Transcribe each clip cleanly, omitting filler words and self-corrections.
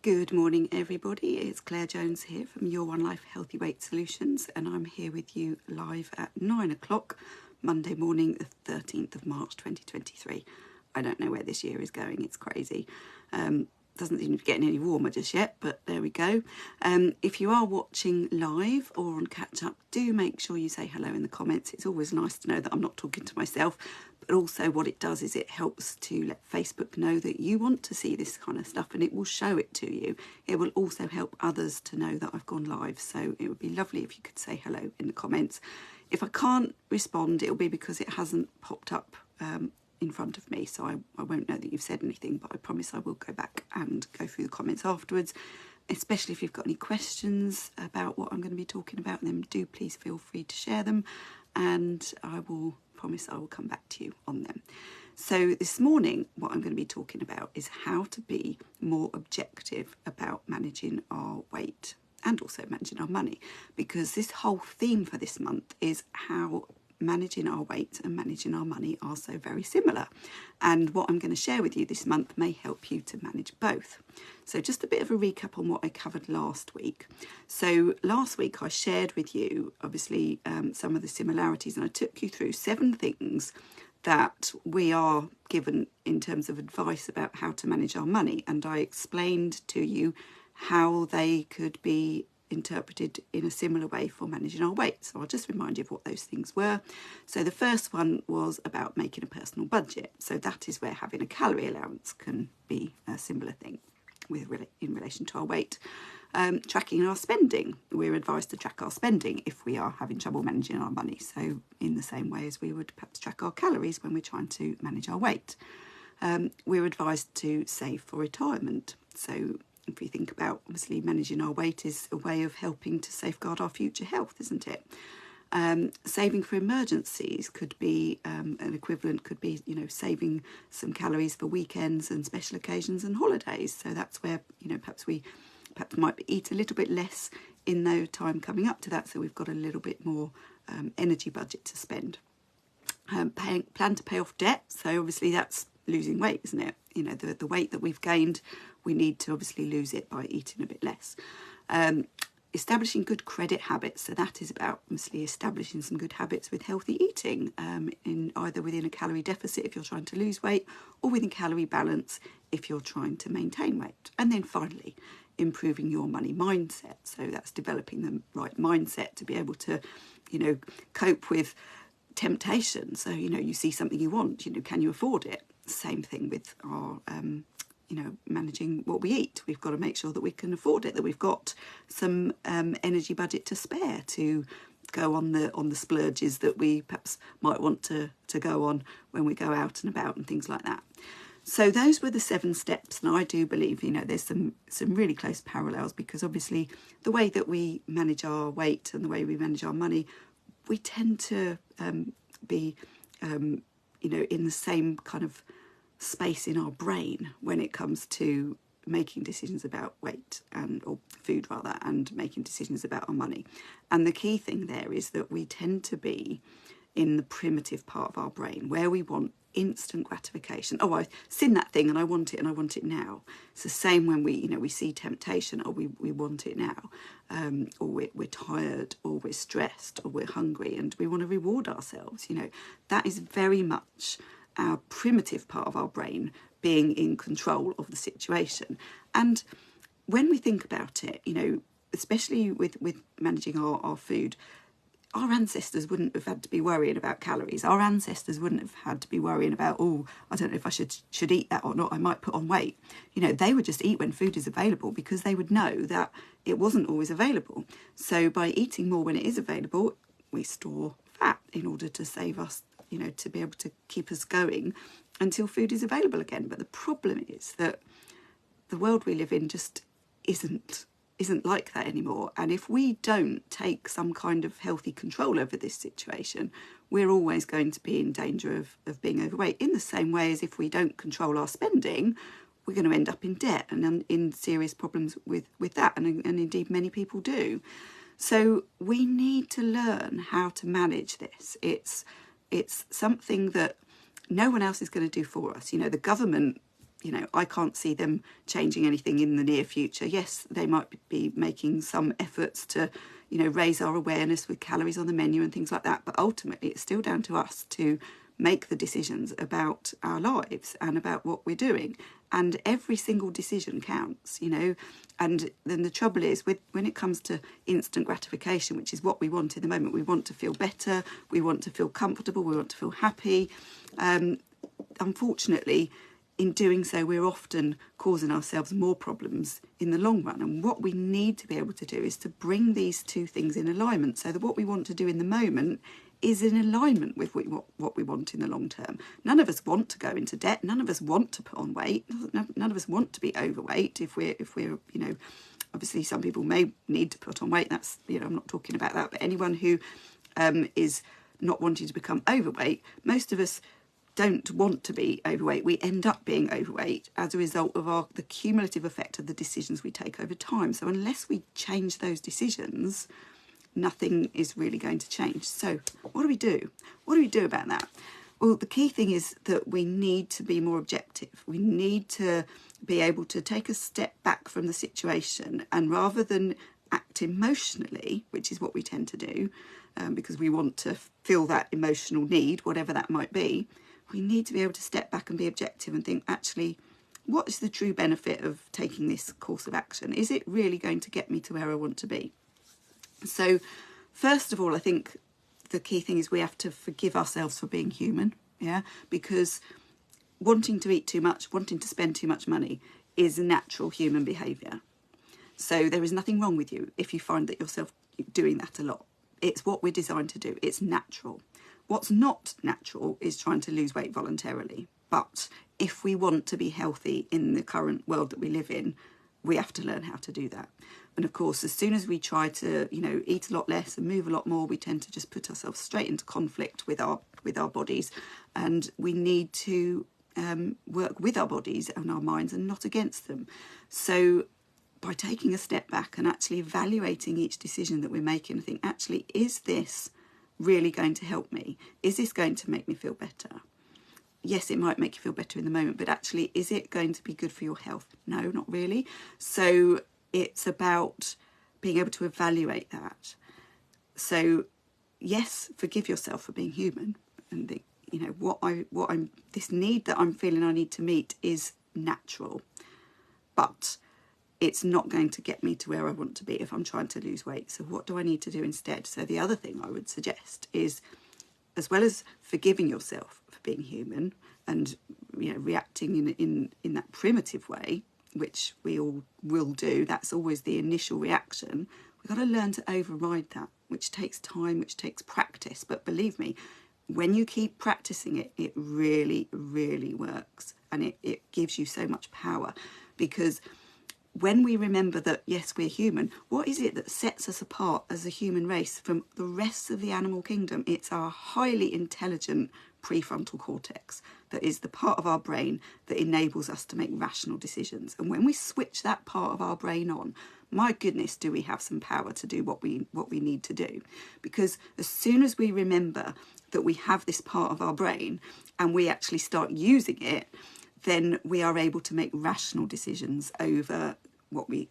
Good morning, everybody. It's Claire Jones here from Your One Life Healthy Weight Solutions, and I'm here with you live at 9 o'clock, Monday morning, the 13th of March 2023. I don't know where this year is going, it's crazy. Doesn't seem to be getting any warmer just yet, but there we go. If you are watching live or on catch up, do make sure you say hello in the comments. It's always nice to know that I'm not talking to myself, but also what it does is it helps to let Facebook know that you want to see this kind of stuff, and it will show it to you. It will also help others to know that I've gone live, so it would be lovely if you could say hello in the comments. If I can't respond, it'll be because it hasn't popped up in front of me, so I won't know that you've said anything, but I promise I will go back and go through the comments afterwards, especially if you've got any questions about what I'm going to be talking about. Then do please feel free to share them, and I will promise I will come back to you on them. So this morning what I'm going to be talking about is how to be more objective about managing our weight and also managing our money, because this whole theme for this month is how managing our weight and managing our money are so very similar, and what I'm going to share with you this month may help you to manage both. So just a bit of a recap on what I covered last week. So last week I shared with you obviously some of the similarities, and I took you through 7 things that we are given in terms of advice about how to manage our money, and I explained to you how they could be interpreted in a similar way for managing our weight. So I'll just remind you of what those things were. So the first one was about making a personal budget. So that is where having a calorie allowance can be a similar thing in relation to our weight. Tracking our spending. We're advised to track our spending if we are having trouble managing our money. So in the same way as we would perhaps track our calories when we're trying to manage our weight. We're advised to save for retirement. So if we think about, obviously, managing our weight is a way of helping to safeguard our future health, isn't it? Saving for emergencies could be an equivalent, could be, saving some calories for weekends and special occasions and holidays. So that's where, perhaps we might eat a little bit less in the time coming up to that, so we've got a little bit more energy budget to spend. Plan to pay off debt. So obviously that's losing weight, isn't it? The weight that we've gained, we need to obviously lose it by eating a bit less. Establishing good credit habits. So that is about obviously establishing some good habits with healthy eating, in either within a calorie deficit if you're trying to lose weight, or within calorie balance if you're trying to maintain weight. And then finally, improving your money mindset. So that's developing the right mindset to be able to, cope with temptation. So, you see something you want, can you afford it? Same thing with our managing what we eat. We've got to make sure that we can afford it, that we've got some energy budget to spare to go on the splurges that we perhaps might want to go on when we go out and about and things like that. So those were the 7 steps, and I do believe there's some really close parallels, because obviously the way that we manage our weight and the way we manage our money, we tend to be in the same kind of space in our brain when it comes to making decisions about weight or food rather, and making decisions about our money. And the key thing there is that we tend to be in the primitive part of our brain where we want instant gratification. Oh, I've seen that thing and I want it, and I want it now. It's the same when we see temptation, or we want it now, or we're tired, or we're stressed, or we're hungry and we want to reward ourselves. That is very much our primitive part of our brain being in control of the situation. And when we think about it, especially with managing our food, our ancestors wouldn't have had to be worrying about calories. Our ancestors wouldn't have had to be worrying about, I don't know if I should eat that or not, I might put on weight. They would just eat when food is available, because they would know that it wasn't always available. So by eating more when it is available, we store fat in order to save us, to be able to keep us going until food is available again. But the problem is that the world we live in just isn't like that anymore. And if we don't take some kind of healthy control over this situation, we're always going to be in danger of being overweight, in the same way as if we don't control our spending, we're going to end up in debt and in serious problems with that. And indeed many people do. So we need to learn how to manage this. It's something that no one else is going to do for us. The government you know, I can't see them changing anything in the near future. Yes, they might be making some efforts to, you know, raise our awareness with calories on the menu and things like that. But ultimately, it's still down to us to make the decisions about our lives and about what we're doing. And every single decision counts, you know. And then the trouble is, when it comes to instant gratification, which is what we want in the moment, we want to feel better, we want to feel comfortable, we want to feel happy. Unfortunately, in doing so, we're often causing ourselves more problems in the long run. And what we need to be able to do is to bring these two things in alignment, so that what we want to do in the moment is in alignment with what we want in the long term. None of us want to go into debt. None of us want to put on weight. None of us want to be overweight. If we're you know, obviously some people may need to put on weight. That's, you know, I'm not talking about that. But anyone who is not wanting to become overweight, most of us don't want to be overweight. We end up being overweight as a result of the cumulative effect of the decisions we take over time. So unless we change those decisions, nothing is really going to change. So what do we do? What do we do about that? Well, the key thing is that we need to be more objective. We need to be able to take a step back from the situation, and rather than act emotionally, which is what we tend to do, because we want to feel that emotional need, whatever that might be, we need to be able to step back and be objective and think, actually, what is the true benefit of taking this course of action? Is it really going to get me to where I want to be? So first of all, I think the key thing is we have to forgive ourselves for being human, yeah? Because wanting to eat too much, wanting to spend too much money is natural human behaviour. So there is nothing wrong with you if you find that yourself doing that a lot. It's what we're designed to do. It's natural. What's not natural is trying to lose weight voluntarily. But if we want to be healthy in the current world that we live in, we have to learn how to do that. And of course, as soon as we try to, you know, eat a lot less and move a lot more, we tend to just put ourselves straight into conflict with our bodies. And we need to work with our bodies and our minds and not against them. So by taking a step back and actually evaluating each decision that we're making, I think, actually, is this really going to help me? Is this going to make me feel better? Yes, it might make you feel better in the moment, but actually, is it going to be good for your health? No, not really. So it's about being able to evaluate that. So yes, forgive yourself for being human, and think, you know, this need that I'm feeling I need to meet is natural, but it's not going to get me to where I want to be if I'm trying to lose weight. So what do I need to do instead? So the other thing I would suggest is, as well as forgiving yourself for being human and, you know, reacting in that primitive way, which we all will do, that's always the initial reaction, we've got to learn to override that, which takes time, which takes practice. But believe me, when you keep practicing it, it really, really works, and it gives you so much power. Because when we remember that, yes, we're human, what is it that sets us apart as a human race from the rest of the animal kingdom? It's our highly intelligent prefrontal cortex that is the part of our brain that enables us to make rational decisions. And when we switch that part of our brain on, my goodness, do we have some power to do what we need to do. Because as soon as we remember that we have this part of our brain and we actually start using it, then we are able to make rational decisions over what we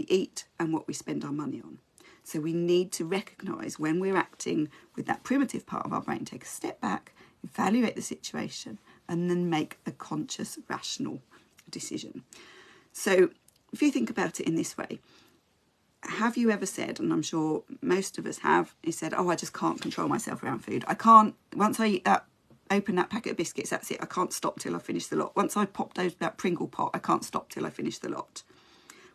eat and what we spend our money on. So we need to recognise when we're acting with that primitive part of our brain, take a step back, evaluate the situation, and then make a conscious, rational decision. So if you think about it in this way, have you ever said, and I'm sure most of us have, you said, oh, I just can't control myself around food. I can't, once I eat that, open that packet of biscuits, that's it, I can't stop till I finish the lot. Once I pop that Pringle pot, I can't stop till I finish the lot.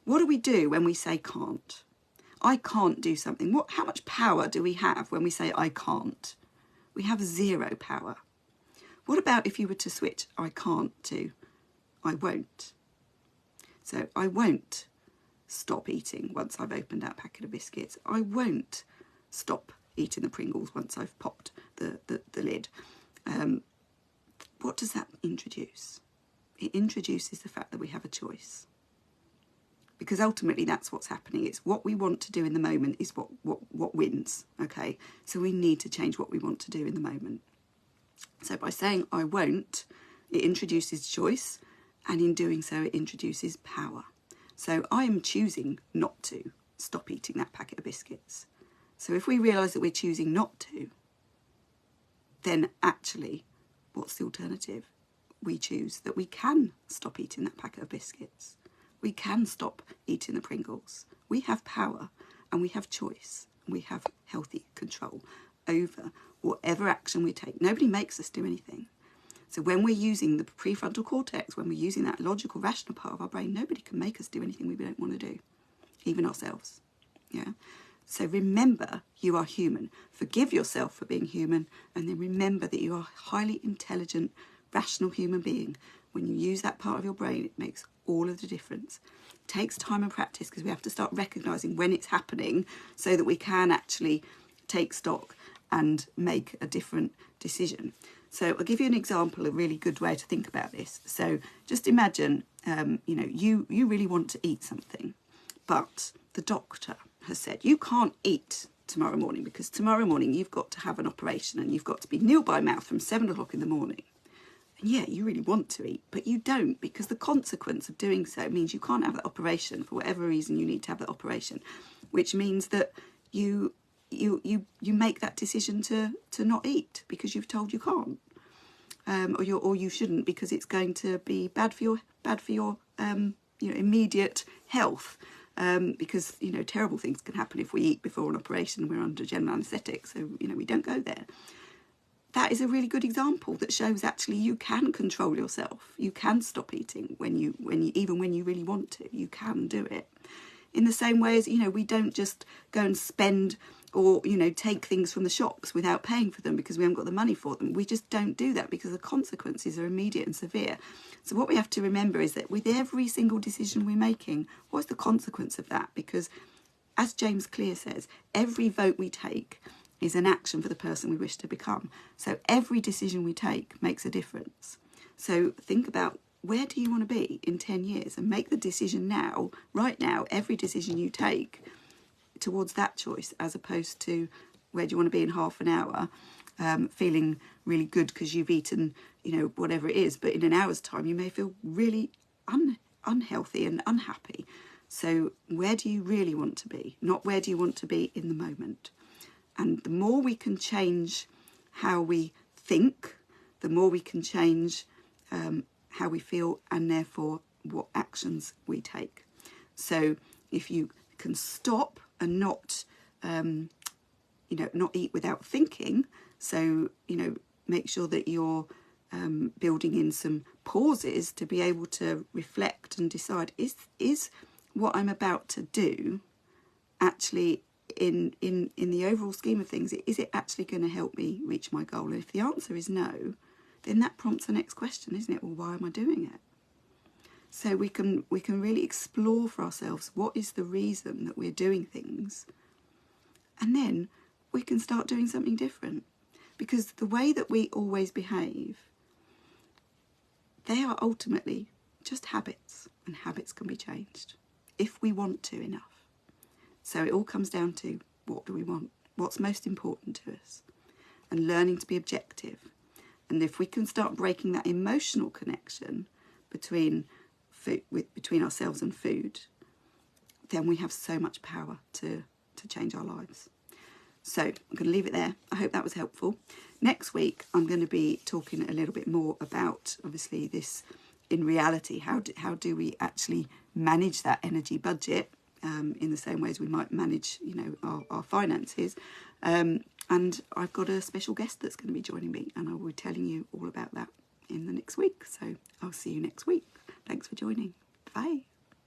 What do we do when we say can't? I can't do something. How much power do we have when we say I can't? We have zero power. What about if you were to switch I can't to I won't? So I won't stop eating once I've opened that packet of biscuits. I won't stop eating the Pringles once I've popped the lid. What does that introduce? It introduces the fact that we have a choice. Because ultimately that's what's happening. It's what we want to do in the moment is what wins, okay? So we need to change what we want to do in the moment. So by saying I won't, it introduces choice, and in doing so it introduces power. So I am choosing not to stop eating that packet of biscuits. So if we realise that we're choosing not to, then actually what's the alternative? We choose that we can stop eating that packet of biscuits. We can stop eating the Pringles. We have power and we have choice. We have healthy control over whatever action we take. Nobody makes us do anything. So when we're using the prefrontal cortex, when we're using that logical, rational part of our brain, nobody can make us do anything we don't want to do, even ourselves. Yeah. So remember, you are human. Forgive yourself for being human, and then remember that you are a highly intelligent, rational human being. When you use that part of your brain, it makes all of the difference. It takes time and practice, because we have to start recognising when it's happening so that we can actually take stock and make a different decision. So I'll give you an example, a really good way to think about this. So just imagine, you really want to eat something, but the doctor has said you can't eat tomorrow morning because tomorrow morning you've got to have an operation and you've got to be nil by mouth from 7 o'clock in the morning. And yeah, you really want to eat, but you don't, because the consequence of doing so means you can't have that operation for whatever reason you need to have that operation, which means that you make that decision to not eat because you've told you can't, or you shouldn't, because it's going to be bad for your immediate health. Because terrible things can happen if we eat before an operation. We're under general anaesthetic, so we don't go there. That is a really good example that shows actually you can control yourself. You can stop eating even when you really want to. You can do it. In the same way as we don't just go and spend or take things from the shops without paying for them because we haven't got the money for them. We just don't do that because the consequences are immediate and severe. So what we have to remember is that with every single decision we're making, what's the consequence of that? Because as James Clear says, every vote we take is an action for the person we wish to become. So every decision we take makes a difference. So think about, where do you want to be in 10 years? And make the decision now, right now, every decision you take towards that choice, as opposed to where do you want to be in half an hour, feeling really good because you've eaten, whatever it is. But in an hour's time, you may feel really unhealthy and unhappy. So where do you really want to be? Not where do you want to be in the moment? And the more we can change how we think, the more we can change how we feel, and therefore what actions we take. So if you can stop and not eat without thinking, so make sure that you're building in some pauses to be able to reflect and decide, is what I'm about to do actually in the overall scheme of things, is it actually going to help me reach my goal? And if the answer is no, then that prompts the next question, isn't it? Well, why am I doing it? So we can really explore for ourselves, what is the reason that we're doing things, and then we can start doing something different. Because the way that we always behave, they are ultimately just habits, and habits can be changed if we want to enough. So it all comes down to, what do we want? What's most important to us? And learning to be objective. And if we can start breaking that emotional connection between ourselves and food, then we have so much power to change our lives. So I'm going to leave it there. I hope that was helpful. Next week, I'm going to be talking a little bit more about, obviously, this in reality. How do we actually manage that energy budget in the same way as we might manage, our finances. And I've got a special guest that's going to be joining me, and I will be telling you all about that in the next week. So I'll see you next week. Thanks for joining. Bye.